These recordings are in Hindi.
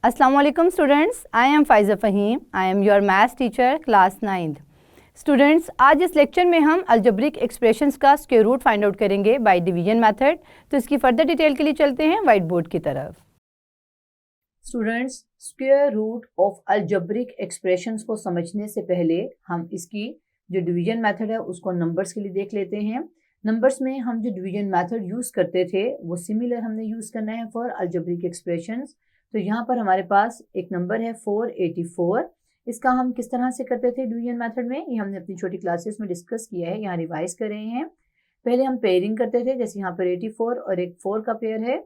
Assalamu alaikum students, I am Faiza Fahim. I am your maths teacher class 9th. Students, आज इस लेक्चर में हम अलजेब्रिक एक्सप्रेशंस का स्क्वायर रूट फाइंड आउट करेंगे बाय डिवीजन मेथड। तो इसकी फर्दर डिटेल के लिए चलते हैं वाइट बोर्ड की तरफ। Students, square root of algebraic expressions को समझने से पहले हम इसकी जो डिवीजन मेथड है उसको नंबर्स के लिए देख लेते हैं। नंबर्स में हम जो डिवीजन मेथड यूज़ करते थे वो सिमिलर हमने यूज़ करना है फॉर अलजेब्रिक एक्सप्रेशंस। तो यहाँ पर हमारे पास एक नंबर है 484। इसका हम किस तरह से करते थे डिवीजन मेथड में, ये हमने अपनी छोटी क्लासेस में डिस्कस किया है, यहाँ रिवाइज कर रहे हैं। पहले हम पेयरिंग करते थे, जैसे यहाँ पर 84 और एक 4 का पेयर है,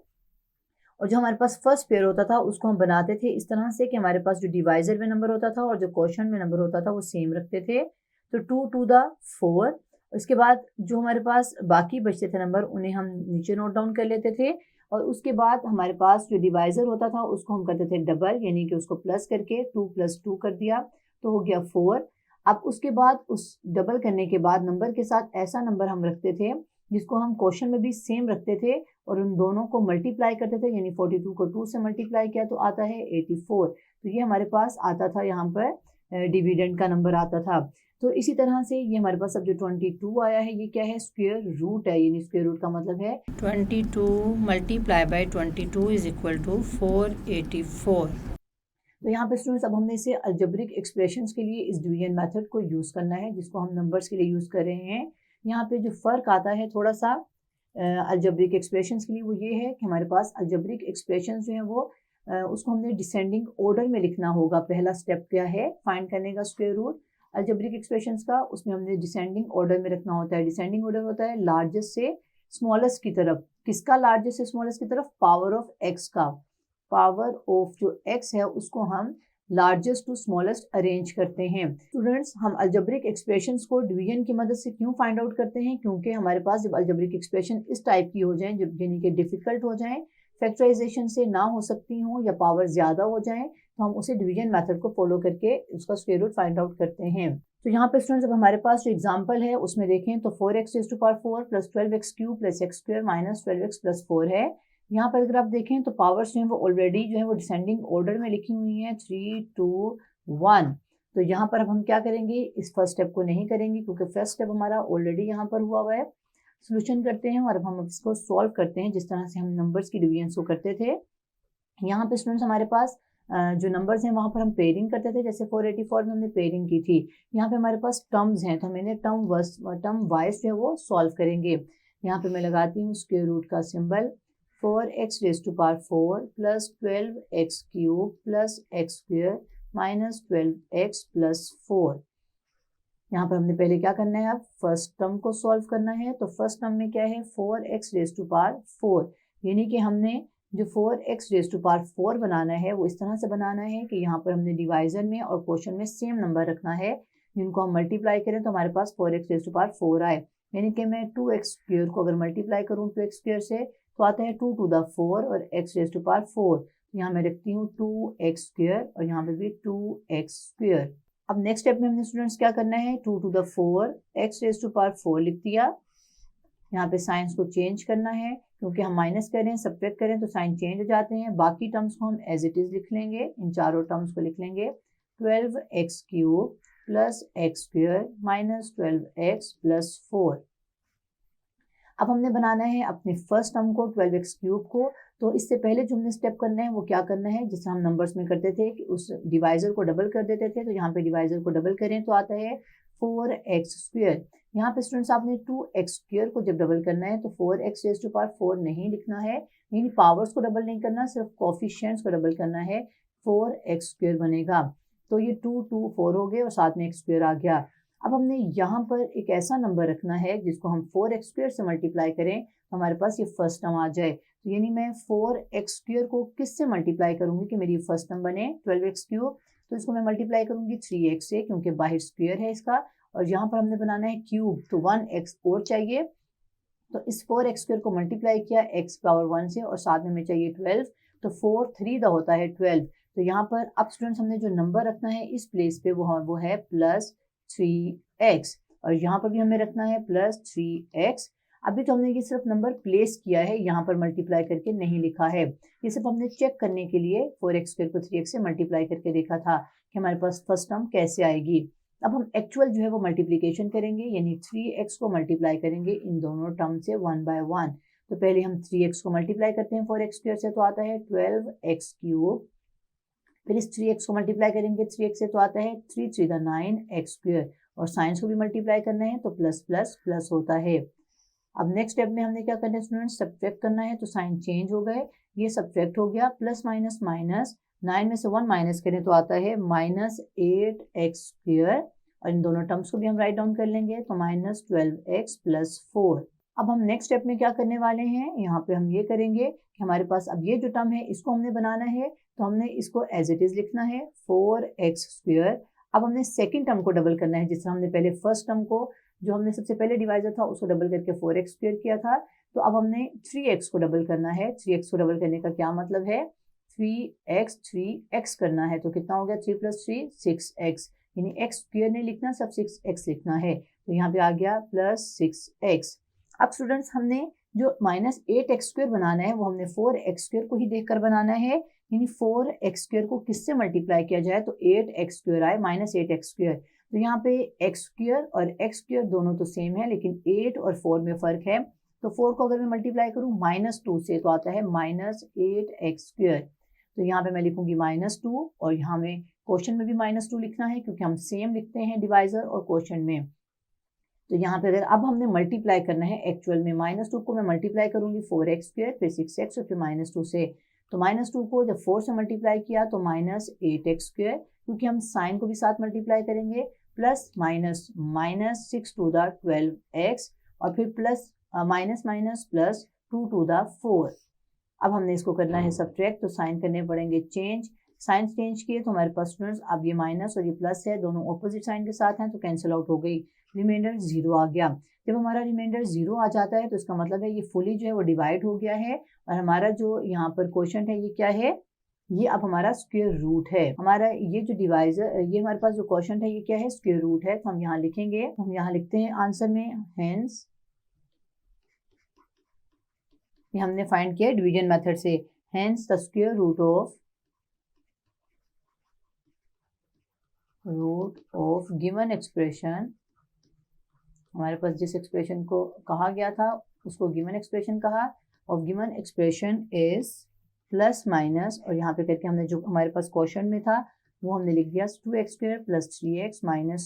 और जो हमारे पास फर्स्ट पेयर होता था उसको हम बनाते थे इस तरह से कि हमारे पास जो डिवाइजर में नंबर होता था और जो क्वोशंट में नंबर होता था वो सेम रखते थे। तो 2 टू द 4। उसके बाद जो हमारे पास बाकी बचते थे नंबर उन्हें हम नीचे नोट डाउन कर लेते थे, और उसके बाद हमारे पास जो डिवाइजर होता था उसको हम करते थे डबल, यानी कि उसको प्लस करके 2 + 2 कर दिया तो हो गया 4। अब उसके बाद उस डबल करने के बाद नंबर के साथ ऐसा नंबर हम रखते थे जिसको हम क्वेश्चन में भी सेम रखते थे और उन दोनों को मल्टीप्लाई करते थे, यानी 42 को 2 से मल्टीप्लाई किया तो आता है 84। तो ये हमारे पास आता था, यहाँ पर डिविडेंड का नंबर आता था। तो इसी तरह से ये हमारे पास अब जो 22 आया है ये क्या है, स्क्वायर रूट है, यानी स्क्वायर रूट का मतलब है 22 multiply by 22 is equal to 484। तो यहाँ पे स्टूडेंट्स अब हमने इसे अलजेब्रिक एक्सप्रेशंस के लिए इस डिवीजन मेथड को यूज़ करना है जिसको हम नंबर्स के लिए यूज़ कर रहे हैं। यहाँ पे जो फ़र्क आता है थोड़ा सा अलजेब्रिक एक्सप्रेशंस के लिए वो ये है कि हमारे पास अलजेब्रिक एक्सप्रेशंस जो है वो उसको हमने डिसेंडिंग ऑर्डर में लिखना होगा। पहला स्टेप क्या है फाइंड करने का स्क्वायर रूट अलजेब्रिक एक्सप्रेशंस का, उसमें हमने डिसेंडिंग ऑर्डर में रखना होता है। डिसेंडिंग ऑर्डर होता है लार्जेस्ट से स्मॉलेस्ट की तरफ। किसका लार्जेस्ट से स्मॉलेस्ट की तरफ? पावर ऑफ एक्स का। पावर ऑफ जो एक्स है उसको हम लार्जेस्ट टू स्मॉलेस्ट अरेंज करते हैं। स्टूडेंट्स, हम अलजेब्रिक एक्सप्रेशंस को डिवीजन की मदद से क्यों फाइंड आउट करते हैं? क्योंकि हमारे पास जब अलजेब्रिक एक्सप्रेशन इस टाइप की हो जाए, जब यानी कि डिफिकल्ट हो जाए, फैक्टराइजेशन से ना हो सकती हो या पावर ज्यादा हो जाए, तो हम उसे डिवीजन मेथड को फॉलो करके उसका स्क्वायर रूट फाइंड आउट करते हैं। तो यहाँ पे स्टूडेंट्स अब हमारे पास जो एग्जांपल है उसमें देखें तो 4x⁴ plus 12x³ plus x² minus 12x plus 4 है। यहाँ पर अगर आप देखें तो पावर्स जो है वो ऑलरेडी जो है वो डिसेंडिंग ऑर्डर में लिखी हुई है 3 2 1। तो यहाँ पर अब हम क्या करेंगे, इस फर्स्ट स्टेप को नहीं करेंगे क्योंकि फर्स्ट स्टेप हमारा ऑलरेडी यहाँ पर हुआ है। सोल्यूशन करते हैं और अब हम इसको सॉल्व करते हैं जिस तरह से हम नंबर्स की डिवीजन को करते थे। यहाँ पे स्टूडेंट्स हमारे पास जो नंबर्स हैं वहाँ पर हम पेयरिंग करते थे, जैसे 484 में हमने पेयरिंग की थी। यहाँ पे हमारे पास टर्म्स हैं तो हम इन्हें टर्म वाइज जो है वो सॉल्व करेंगे। यहाँ पे मैं लगाती हूँ स्क्वायर रूट का symbol. 4x⁴ plus 12x³ plus x² minus 12x plus 4। यहाँ पर हमने पहले क्या करना है, अब फर्स्ट टर्म को सॉल्व करना है। तो फर्स्ट टर्म में क्या है 4x⁴, यानी कि हमने जो 4x⁴ बनाना है वो इस तरह से बनाना है कि यहाँ पर हमने डिवाइजर में और क्वोशंट में सेम नंबर रखना है, जिनको हम मल्टीप्लाई करें तो हमारे पास 4x⁴ आए। यानी कि मैं 2x² को अगर मल्टीप्लाई करूँ 2x² से तो आता है 2 टू द 4 और x⁴। यहाँ मैं रखती हूँ 2x² और यहाँ पे भी 2x²। अब नेक्स्ट स्टेप में हमने स्टूडेंट्स क्या करना है, 2 टू द 4 x⁴ लिख दिया। यहाँ पे साइंस को चेंज करना है क्योंकि हम माइनस करें सब्ट्रैक्ट करें तो साइन चेंज हो जाते हैं। बाकी टर्म्स को हम एज इट इज लिख लेंगे, इन चारों टर्म्स को लिख लेंगे 12x³ plus x² minus 12x plus 4। अब हमने बनाना है अपने फर्स्ट टर्म को 12x³ को। तो इससे पहले जो हमने स्टेप करना है वो क्या करना है, जिससे हम नंबर्स में करते थे कि उस डिवाइजर को डबल कर देते थे। तो यहाँ पे डिवाइजर को डबल करें तो आता है 4x²। यहाँ पे स्टूडेंट्स आपने 2x² को जब डबल करना है तो 4x⁴ नहीं लिखना है, यानी पावर्स को डबल नहीं करना, सिर्फ कोफिशिएंट्स को डबल करना है, 4x² बनेगा। तो ये 2 2 4 हो गए और साथ में x² आ गया। अब हमने यहाँ पर एक ऐसा नंबर रखना है जिसको हम 4x² से मल्टीप्लाई करें तो हमारे पास ये फर्स्ट टर्म आ जाए। तो यानी मैं 4x² को किससे मल्टीप्लाई करूंगी कि मेरी फर्स्ट टर्म बने 12x³। तो इसको मैं मल्टीप्लाई करूंगी 3x से क्योंकि बाहर स्क्वायर है इसका, और यहाँ पर हमने बनाना है क्यूब तो 1x और चाहिए। तो इस 4x² को मल्टीप्लाई किया x⁴ से और साथ में हमें चाहिए 12, तो 4 3 दा होता है 12। तो यहाँ पर अब स्टूडेंट्स हमने जो नंबर रखना है इस प्लेस पे वो है +3x, और यहाँ पर भी हमें रखना है +3x। अभी तो हमने ये सिर्फ नंबर प्लेस किया है, यहाँ पर मल्टीप्लाई करके नहीं लिखा है। ये सिर्फ हमने चेक करने के लिए 4x² को 3x से मल्टीप्लाई करके देखा था कि हमारे पास फर्स्ट टर्म कैसे आएगी। अब हम एक्चुअल जो है वो मल्टीप्लीकेशन करेंगे, यानी 3x को मल्टीप्लाई करेंगे इन दोनों टर्म से 1 बाय 1। तो पहले हम 3x को मल्टीप्लाई करते हैं 4x² से, तो आता है 12x³। फिर इस 3x को मल्टीप्लाई करेंगे 3x से, तो आता है 3 3 9x²। और साइंस को भी मल्टीप्लाई करना है तो प्लस प्लस प्लस होता है। अब नेक्स्ट स्टेप में हमने क्या करना है स्टूडेंट्स, सब्ट्रैक्ट करना है। तो साइन चेंज हो गए, ये सब्ट्रैक्ट हो गया, प्लस माइनस माइनस, 9 में से 1 माइनस करें तो आता है -8x²। और इन दोनों टर्म्स को भी हम राइट डाउन कर लेंगे, तो -12x + 4। अब हम नेक्स्ट स्टेप में क्या करने वाले हैं, यहाँ पे हम ये करेंगे कि हमारे पास अब ये जो टर्म है इसको हमने बनाना है, तो हमने इसको एज इट इज लिखना है 4x²। अब हमने सेकेंड टर्म को डबल करना है, जिससे हमने पहले फर्स्ट टर्म को जो हमने सबसे पहले डिवाइजर था उसको डबल करके 4x² किया था। तो अब हमने 3x को डबल करना है। 3x को डबल करने का क्या मतलब है, 3x करना है। तो कितना हो गया, 3 + 3 6x, यानी x² नहीं लिखना, सब 6x लिखना है। तो यहाँ पे आ गया +6x। अब स्टूडेंट्स हमने जो -8x² बनाना है वो हमने 4x² को ही देखकर बनाना है, यानी 4x² को किससे मल्टीप्लाई किया जाए तो 8x² आए, -8x²। तो यहाँ पे x² और x² दोनों तो सेम है, लेकिन 8 और 4 में फर्क है। तो 4 को अगर मैं मल्टीप्लाई करूँ -2 से, तो आता है -8x²। तो यहाँ पे मैं लिखूंगी -2, और यहाँ में क्वेश्चन में भी -2 लिखना है, क्योंकि हम सेम लिखते हैं डिवाइजर और क्वेश्चन में। तो यहाँ पे अगर अब हमने मल्टीप्लाई करना है एक्चुअल में, -2 को मैं मल्टीप्लाई करूंगी 4x², फिर 6x और फिर -2 से। तो -2 को जब 4 से मल्टीप्लाई किया तो -8x², क्योंकि हम साइन को भी साथ मल्टीप्लाई करेंगे, प्लस माइनस -6 × 12x, और फिर प्लस माइनस माइनस प्लस 2 × 4। अब हमने इसको करना है सब्ट्रैक्ट, तो साइन करने पड़ेंगे चेंज। साइन चेंज किए तो हमारे पास स्टूडेंट्स अब ये माइनस और ये प्लस है, दोनों ऑपोजिट साइन के साथ हैं, तो कैंसिल आउट हो गई, रिमाइंडर 0 आ गया। जब हमारा रिमाइंडर 0 आ जाता है तो इसका मतलब है ये फुली जो है वो डिवाइड हो गया है, और हमारा जो यहाँ पर क्वोशंट है ये क्या है, ये अब हमारा स्क्वायर रूट है। हमारा ये जो डिवाइजर, ये हमारे पास जो क्वोशंट है ये क्या है, स्क्वायर रूट है। तो हम यहाँ लिखेंगे, हम यहाँ लिखते हैं आंसर में, हेंस, ये हमने फाइंड किया डिवीजन मेथड से, hence the square root of given expression, हमारे पास जिस एक्सप्रेशन को कहा गया था उसको गिवन एक्सप्रेशन कहा, और given expression is plus minus, और यहाँ पे करके हमने जो हमारे पास क्वेश्चन में था वो हमने लिख दिया 2x² + 3x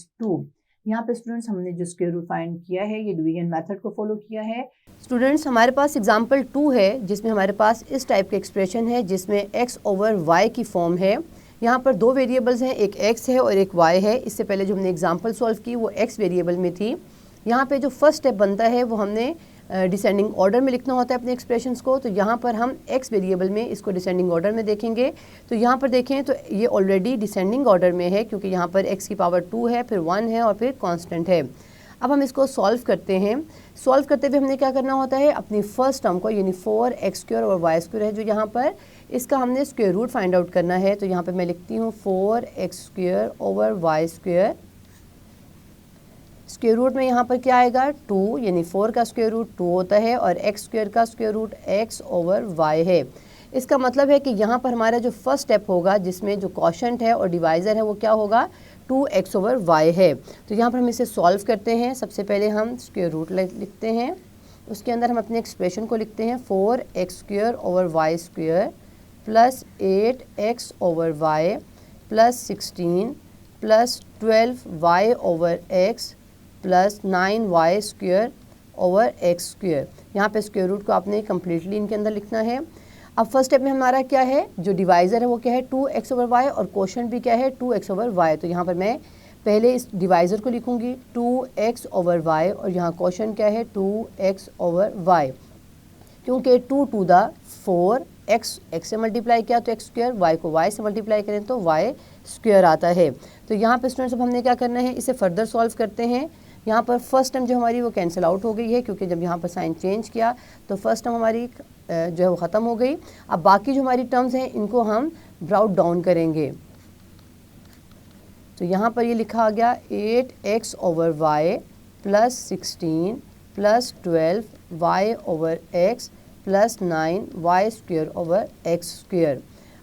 - 2। यहाँ पे स्टूडेंट्स हमने जो स्क्वायर रूट फाइंड किया है ये डिवीजन मेथड को फॉलो किया है। स्टूडेंट्स हमारे पास एग्जांपल 2 है, जिसमें हमारे पास इस टाइप के एक्सप्रेशन है जिसमें x/y की फॉर्म है। यहाँ पर दो वेरिएबल्स हैं, एक x है और एक y है। इससे पहले जो हमने एग्जांपल सॉल्व की वो x वेरिएबल में थी। यहाँ पे जो फर्स्ट स्टेप बनता है वो हमने डिसेंडिंग ऑर्डर में लिखना होता है अपने एक्सप्रेशंस को। तो यहाँ पर हम x वेरिएबल में इसको डिसेंडिंग ऑर्डर में देखेंगे। तो यहाँ पर देखें तो ये ऑलरेडी डिसेंडिंग ऑर्डर में है, क्योंकि यहाँ पर x की पावर 2 है, फिर 1 है और फिर कांस्टेंट है। अब हम इसको सॉल्व करते हैं। सॉल्व करते हुए हमने क्या करना होता है, अपनी फर्स्ट टर्म को यानी 4x² और y² है जो यहाँ पर, इसका हमने स्क्वायर रूट फाइंड आउट करना है। तो यहाँ पर मैं लिखती हूँ 4x² / y²। स्क्वायर रूट में यहाँ पर क्या आएगा 2, यानी 4 का स्क्वायर रूट 2 होता है, और x² का स्क्वायर रूट x/y है। इसका मतलब है कि यहाँ पर हमारा जो फर्स्ट स्टेप होगा जिसमें जो क्वोशंट है और डिवाइज़र है वो क्या होगा, 2x/y है। तो यहाँ पर हम इसे सॉल्व करते हैं। सबसे पहले हम स्क्वायर रूट लिखते हैं, उसके अंदर हम अपने एक्सप्रेशन को लिखते हैं 4x² / y² + 8x/y + 16 + 12y/x + 9y² / x²। यहाँ पे स्क्वायर रूट को आपने कम्प्लीटली इनके अंदर लिखना है। अब फर्स्ट स्टेप में हमारा क्या है, जो डिवाइज़र है वो क्या है 2x/y, और क्वोशंट भी क्या है 2x/y। तो यहाँ पर मैं पहले इस डिवाइज़र को लिखूँगी 2x/y, और यहाँ क्वोशंट क्या है 2x/y, क्योंकि 2 to the 4 x से मल्टीप्लाई किया तो x², y को y से मल्टीप्लाई करें तो y² आता है। तो यहाँ पे स्टूडेंट्स अब हमने क्या करना है, इसे फर्दर सॉल्व करते हैं। यहाँ पर फर्स्ट टर्म जो हमारी वो कैंसिल आउट हो गई है, क्योंकि जब यहाँ पर साइन चेंज किया तो फर्स्ट टर्म हमारी जो है वो ख़त्म हो गई। अब बाकी जो हमारी टर्म्स हैं इनको हम ब्राउट डाउन करेंगे। तो यहाँ पर ये लिखा आ गया 8x/y + 16 plus 12y/x plus 9y² over x²।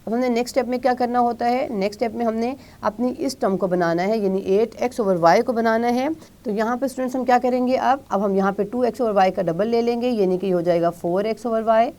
अब हमने नेक्स्ट स्टेप में क्या करना होता है, नेक्स्ट स्टेप में हमने अपनी इस टर्म को बनाना है, यानी 8x/y को बनाना है। तो यहाँ पे स्टूडेंट्स हम क्या करेंगे, अब हम यहाँ पे 2x/y का डबल ले लेंगे, यानी कि हो जाएगा 4x/y।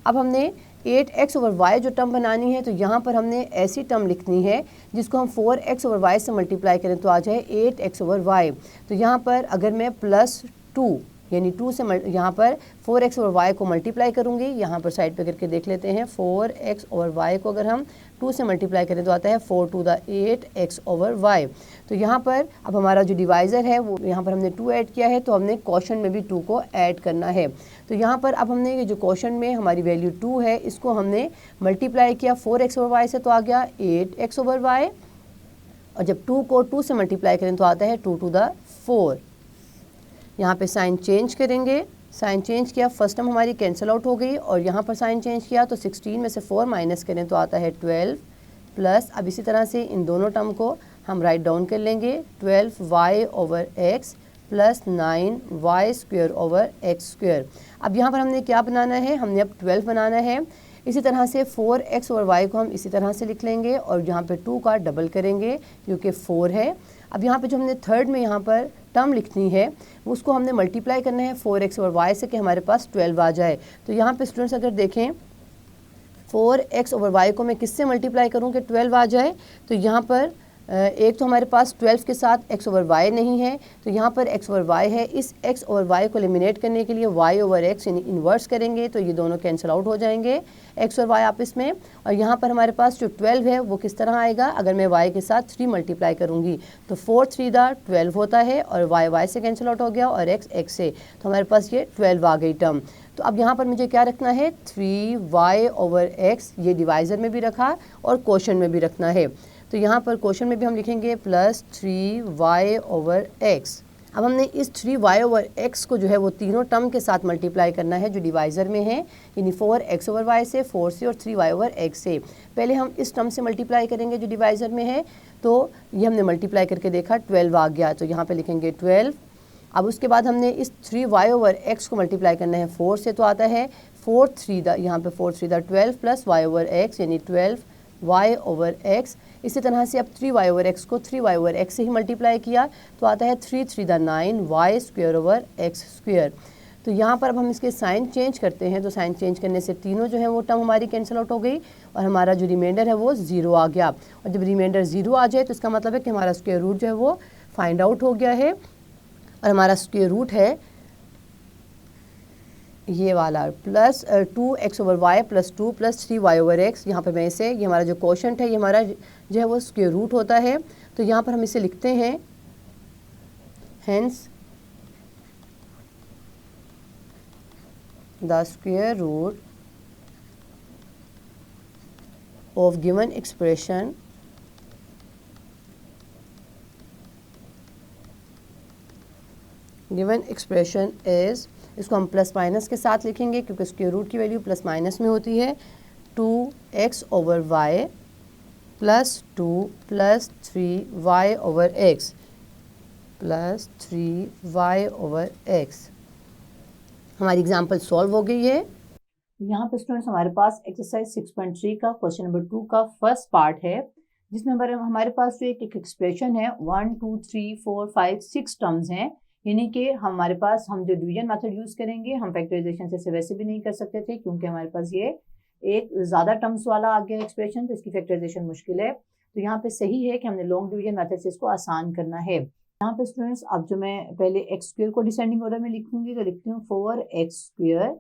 अब हमने 8x/y जो टर्म बनानी है, तो यहाँ पर हमने ऐसी टर्म लिखनी है जिसको हम 4x/y से मल्टीप्लाई करें तो आ जाए 8x/y। तो यहाँ पर अगर मैं +2 यानी 2 से यहाँ पर 4x/y को मल्टीप्लाई करूँगी, यहाँ पर साइड पे करके देख लेते हैं। 4x/y को अगर हम 2 से मल्टीप्लाई करें तो आता है 4 to the 8x/y। तो यहाँ पर अब हमारा जो डिवाइज़र है वो यहाँ पर हमने 2 ऐड किया है, तो हमने क्वोशंट में भी 2 को ऐड करना है। तो यहाँ पर अब हमने ये जो क्वोशंट में हमारी वैल्यू 2 है, इसको हमने मल्टीप्लाई किया 4x/y से, तो आ गया 8x/y। और जब 2 को 2 से मल्टीप्लाई करें तो आता है 2 to the 4। यहाँ पे साइन चेंज करेंगे, साइन चेंज किया, फर्स्ट टर्म हमारी कैंसिल आउट हो गई, और यहाँ पर साइन चेंज किया तो 16 में से 4 माइनस करें तो आता है 12 प्लस, अब इसी तरह से इन दोनों टर्म को हम राइट डाउन कर लेंगे, 12y/x plus 9y² over x²। अब यहाँ पर हमने क्या बनाना है, हमने अब 12 बनाना है। इसी तरह से 4x/y को हम इसी तरह से लिख लेंगे, और यहाँ पे 2 का डबल करेंगे क्योंकि 4 है। अब यहाँ पे जो हमने थर्ड में यहाँ पर टर्म लिखनी है, उसको हमने मल्टीप्लाई करना है 4x/y से कि हमारे पास 12 आ जाए। तो यहाँ पे स्टूडेंट्स अगर देखें 4x/y को मैं किससे मल्टीप्लाई करूँ कि 12 आ जाए, तो यहाँ पर एक तो हमारे पास 12 के साथ x/y नहीं है, तो यहाँ पर x/y है। इस x/y को एलिमिनेट करने के लिए y/x यानी इन्वर्स करेंगे, तो ये दोनों कैंसिल आउट हो जाएंगे x और y आपस में। और यहाँ पर हमारे पास जो 12 है वो किस तरह आएगा, अगर मैं y के साथ 3 मल्टीप्लाई करूँगी तो 4 3 12 होता है, और y से कैंसिल आउट हो गया और x से, तो हमारे पास ये 12 आ गई टर्म। तो अब यहाँ पर मुझे क्या रखना है, 3y/x, ये डिवाइज़र में भी रखा और क्वोशंट में भी रखना है। तो यहाँ पर क्वोशंट में भी हम लिखेंगे प्लस 3y/x। अब हमने इस 3y/x को जो है वो तीनों टर्म के साथ मल्टीप्लाई करना है जो डिवाइज़र में है, यानी 4x/y से, 4 से और 3y/x से। पहले हम इस टर्म से मल्टीप्लाई करेंगे जो डिवाइज़र में है, तो ये हमने मल्टीप्लाई करके देखा 12 आ गया, तो यहाँ पे लिखेंगे 12। अब उसके बाद हमने इस 3y/x को मल्टीप्लाई करना है 4 से, तो आता है 4 3 यहाँ पे 4 3 12 प्लस y/x यानी 12y/x। इसी तरह से अब 3y/x को 3y/x से ही मल्टीप्लाई किया तो आता है 3 3 9y² ओवर x²। तो यहाँ पर अब हम इसके साइन चेंज करते हैं, तो साइन चेंज करने से तीनों जो है वो टर्म हमारी कैंसिल आउट हो गई, और हमारा जो रिमाइंडर है वो 0 आ गया। और जब रिमाइंडर 0 आ जाए तो इसका मतलब है कि हमारा स्क्वायर रूट जो है वो फाइंड आउट हो गया है, और हमारा स्क्वायर रूट है ये वाला plus 2x/y plus 2 plus 3y/x। यहाँ पर मैं इसे, ये हमारा जो क्वोशंट है ये हमारा जो है वो स्क्वायर रूट होता है, तो यहाँ पर हम इसे लिखते हैं, hence the square root of given expression is, इसको हम प्लस माइनस के साथ लिखेंगे क्योंकि स्क्वायर रूट की वैल्यू प्लस माइनस में होती है, 2x/y plus 2 plus 3y/x plus 3y/x। हमारी एग्जाम्पल सॉल्व हो गई है। यहाँ पे स्टूडेंट्स हमारे पास एक्सरसाइज 6.3 का क्वेश्चन नंबर 2 का फर्स्ट पार्ट है, जिसमें हमारे पास जो एक एक्सप्रेशन है 1 2 3 4 5 6 टर्म्स हैं, यानी कि हमारे पास हम जो डिवीजन मेथड यूज करेंगे, हम फैक्टराइजेशन से वैसे भी नहीं कर सकते थे क्योंकि हमारे पास ये एक ज्यादा टर्म्स वाला आ गया एक्सप्रेशन, तो इसकी फैक्टराइजेशन मुश्किल है। तो यहाँ पे सही है कि हमने लॉन्ग डिवीजन मेथड से इसको आसान करना है। यहाँ पे स्टूडेंट्स अब जो मैं पहले x² को डिसेंडिंग ऑर्डर में लिखूंगी, तो लिखती हूँ 4x²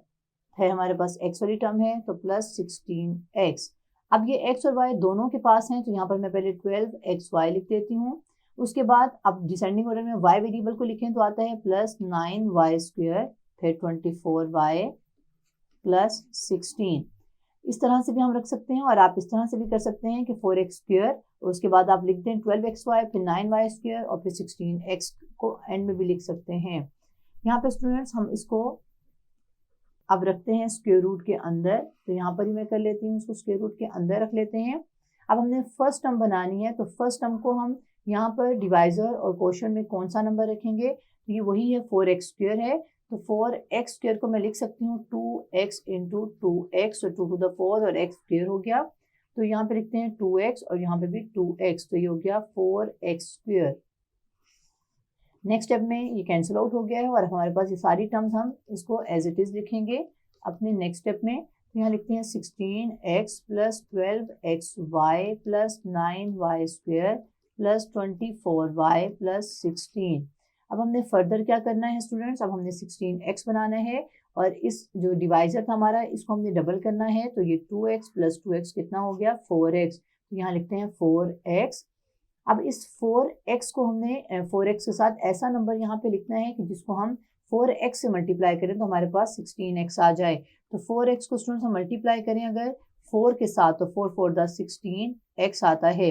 है, हमारे पास x वाली टर्म है, तो प्लस 16x। अब ये x और y दोनों के पास हैं, तो यहाँ पर मैं पहले 12xy लिख देती हूँ। उसके बाद अब डिसेंडिंग ऑर्डर में y वेरिएबल को लिखें तो आता है प्लस 9y², फिर 24y प्लस 16। इस तरह से भी हम रख सकते हैं, और आप इस तरह से भी कर सकते हैं कि 4x² और उसके बाद आप लिख दें 12xy, फिर 9y² और फिर 16x को एंड में भी लिख सकते हैं। यहाँ पे स्टूडेंट्स हम इसको अब रखते हैं स्क्वायर रूट के अंदर, तो यहाँ पर ही मैं कर लेती हूँ, इसको स्क्वायर रूट के अंदर रख लेते हैं। अब हमने फर्स्ट टर्म बनानी है, तो फर्स्ट टर्म को हम यहाँ पर डिवाइजर और क्वोशंट में कौन सा नंबर रखेंगे, तो ये वही है 4x² है, तो 4x स्क्वायर को मैं लिख सकती हूँ 2x इंटू 2x, तो 2 टू द 4 और x स्क्वायर हो गया। तो यहाँ पे लिखते हैं 2x और यहाँ पे भी 2x, तो ये हो गया 4x स्क्वायर। नेक्स्ट स्टेप में ये कैंसिल आउट हो गया है और हमारे पास ये सारी टर्म्स, हम इसको एज इट इज लिखेंगे अपने नेक्स्ट स्टेप में। तो यहाँ लिखते हैं 16x plus 12xy plus 9y square plus 24y plus 16। अब हमने फर्दर क्या करना है स्टूडेंट्स, अब हमने 16x बनाना है और इस जो डिवाइजर था हमारा इसको हमने डबल करना है। तो ये 2x प्लस 2x कितना हो गया 4x, तो यहाँ लिखते हैं 4x। अब इस 4x को हमने 4x के साथ ऐसा नंबर यहाँ पे लिखना है कि जिसको हम 4x से मल्टीप्लाई करें तो हमारे पास 16x आ जाए। तो 4x को स्टूडेंट्स हम मल्टीप्लाई करें अगर 4 के साथ, तो 4 4 द 16x आता है,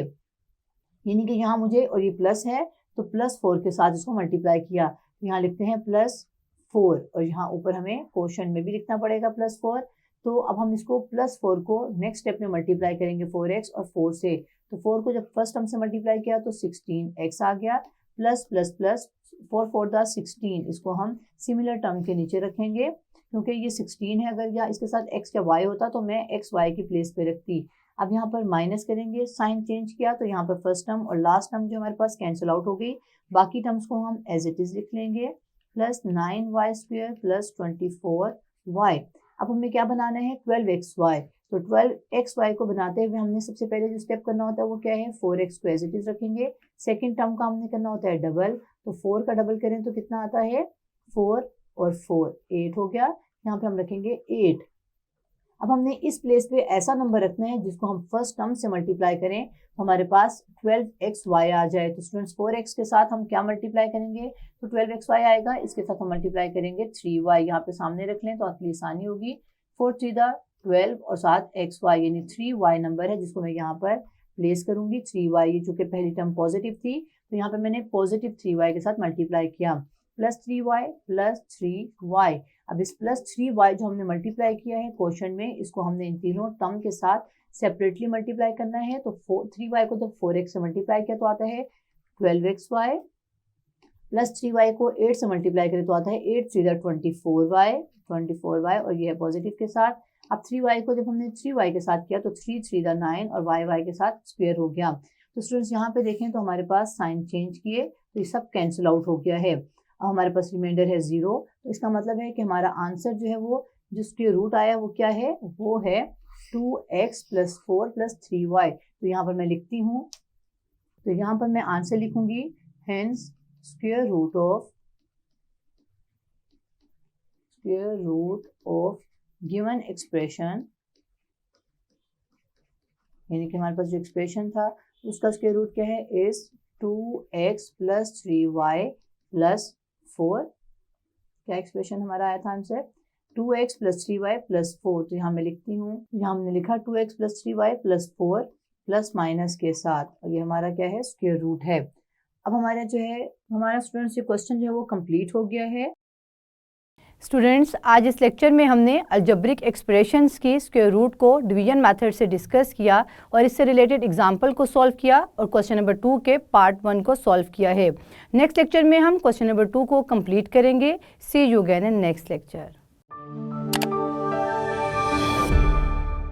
यानी कि यहाँ मुझे, और ये प्लस है तो प्लस 4 के साथ इसको मल्टीप्लाई किया, तो यहाँ लिखते हैं +4 और यहाँ ऊपर हमें क्वोशंट में भी लिखना पड़ेगा +4। तो अब हम इसको +4 को नेक्स्ट स्टेप में मल्टीप्लाई करेंगे 4x और 4 से। तो 4 को जब फर्स्ट टर्म से मल्टीप्लाई किया तो 16x आ गया, प्लस प्लस प्लस 4 4 द 16, इसको हम सिमिलर टर्म के नीचे रखेंगे क्योंकि ये 16 है। अगर या इसके साथ x या y होता तो मैं x y की प्लेस पे रखती। अब यहाँ पर माइनस करेंगे, साइन चेंज किया तो यहाँ पर फर्स्ट टर्म और लास्ट टर्म जो हमारे पास कैंसिल आउट हो गई। बाकी टर्म्स को हम एज इट इज लिख लेंगे, plus 9y square plus 24y। अब हमें क्या बनाना है 12xy। तो 12xy को बनाते हुए हमने सबसे पहले जो स्टेप करना होता है वो क्या है 4x को एज इट इज रखेंगे। सेकेंड टर्म का हमने करना होता है डबल, तो 4 का डबल करें तो कितना आता है 4 और 4 8 हो गया, यहाँ पे हम रखेंगे 8। अब हमने इस प्लेस पे ऐसा नंबर रखना है जिसको हम फर्स्ट टर्म से मल्टीप्लाई करें तो हमारे पास 12xy आ जाए। तो स्टूडेंट्स 4x के साथ हम क्या मल्टीप्लाई करेंगे, तो 12xy आएगा, इसके साथ हम मल्टीप्लाई करेंगे 3y, यहाँ पे सामने रख लें तो आपके लिए आसानी होगी। 4 3 द 12 और साथ xy यानी 3y नंबर है जिसको मैं यहाँ पर प्लेस करूंगी 3y, ये चूंकि पहली टर्म पॉजिटिव थी तो यहाँ पे मैंने पॉजिटिव 3y के साथ मल्टीप्लाई किया, प्लस 3y प्लस 3y। अब इस प्लस 3y जो हमने मल्टीप्लाई किया है क्वोशंट में, इसको हमने इन तीनों टर्म के साथ सेपरेटली मल्टीप्लाई करना है। तो 3y को जब 4x से मल्टीप्लाई किया तो आता है 12xy, प्लस 3y को 8 से मल्टीप्लाई करें तो आता है 8 3 द 24y और ये है पॉजिटिव के साथ। अब 3y को जब हमने 3y के साथ किया तो 3 3 द 9 और y के साथ स्क्वायर हो गया। तो स्टूडेंट्स यहाँ पे देखें तो हमारे पास साइन चेंज किए तो ये सब कैंसिल आउट हो गया है। अब हमारे पास रिमाइंडर है 0, तो इसका मतलब है कि हमारा आंसर जो है वो जो स्क्वायर रूट आया वो क्या है, वो है 2x प्लस 4 प्लस 3y। तो यहाँ पर मैं लिखती हूँ, तो यहाँ पर मैं आंसर लिखूंगी hence square root of given expression, यानी कि हमारे पास जो एक्सप्रेशन था उसका स्क्वायर रूट क्या है is 2x plus 3y plus 4। क्या एक्सप्रेशन हमारा आया था answer 2x plus 3y plus 4। तो यहाँ मैं लिखती हूँ, यहाँ हमने लिखा 2x plus 3y plus 4 plus minus के साथ, और ये हमारा क्या है स्क्वायर रूट है। अब हमारा जो है हमारा स्टूडेंट्स ये क्वेश्चन जो है वो कंप्लीट हो गया है। स्टूडेंट्स आज इस लेक्चर में हमने अलजेब्रिक एक्सप्रेशंस की स्क्वायर रूट को डिवीजन मेथड से डिस्कस किया और इससे रिलेटेड एग्जांपल को सॉल्व किया और क्वेश्चन नंबर 2 के पार्ट 1 को सॉल्व किया है। नेक्स्ट लेक्चर में हम क्वेश्चन नंबर 2 को कंप्लीट करेंगे। See you again in next lecture.